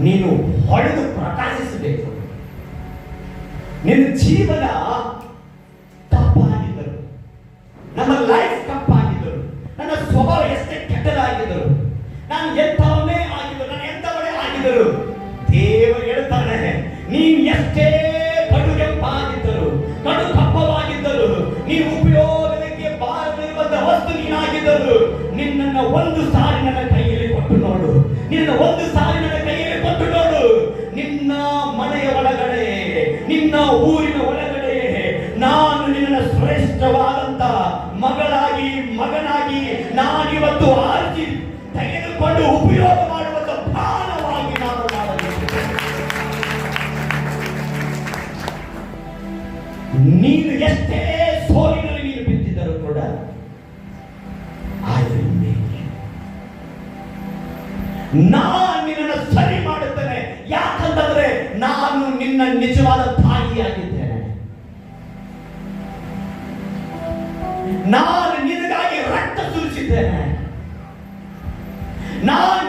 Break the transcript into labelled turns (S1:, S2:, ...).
S1: ನೀನು ಹೊಳೆದು ಪ್ರಕಾಶಿಸಬೇಕು. ನಿನ್ನ ಜೀವನ ತಪ್ಪಾಗಿದ್ದರು, ನಮ್ಮ ಲೈಫ್ ತಪ್ಪಾಗಿದ್ದರು, ನನ್ನ ಸ್ವಭಾವ ಎಷ್ಟೇ ಕೆಟ್ಟದಾಗಿದ್ದರು, ನಾನು ಎಂಥವನ್ನೇ ಆಗಿದ್ದರು, ನಾನು ಎಂಥವರೇ ಆಗಿದ್ದರು, ದೇವರು ಹೇಳ್ತಾನೆ ನೀನು ಎಷ್ಟೇ ಕಡುಗೆಂಪಾಗಿದ್ದರು, ಕಡು ಕಪ್ಪವಾಗಿದ್ದರು, ನೀವು ಉಪಯೋಗಕ್ಕೆ ಬಾರದಿರುವಂತ ವಸ್ತು ನೀನಾಗಿದ್ದರು, ನಿನ್ನನ್ನು ಒಂದು ಸಾರಿ ನನ್ನ ಕೈಯಲ್ಲಿ ಕೊಟ್ಟು ನೋಡು, ನಿನ್ನ ಒಂದು ಸಾರಿ ನನ್ನ ಕೈಯಲ್ಲಿ ಕೊಟ್ಟು ನೋಡು, ನಿನ್ನ ಮನೆಯ ಒಳಗಡೆ, ನಿನ್ನ ಊರಿನ ಒಳಗಡೆ ನಾನು ನಿನ್ನ ಶ್ರೇಷ್ಠವಾದಂತ ಮಗಳಾಗಿ ಮಗನಾಗಿ ನಾನಿವತ್ತು ಆರ್ಜಿ ತೆಗೆದುಕೊಂಡು ಉಪಯೋಗ ಮಾಡುವಂತ ಪ್ರಾಣವಾಗಿ ನಾನು ಮಾಡಬೇಕು. ನೀನು ಎಷ್ಟೇ ಸೋಲಿನಲ್ಲಿ ನೀನು ಬಿದ್ದಿದ್ದರೂ ಕೂಡ ನಾನು ನಿನ್ನನ್ನು ಸರಿ ಮಾಡುತ್ತೇನೆ. ಯಾಕಂತಂದ್ರೆ ನಾನು ನಿನ್ನ ನಿಜವಾದ ತಾಯಿಯಾಗಿದ್ದೇನೆ. ನಾನು ನಿನಗಾಗಿ ರಕ್ತ ಸುರಿಸಿದ್ದೇನೆ. ನಾನು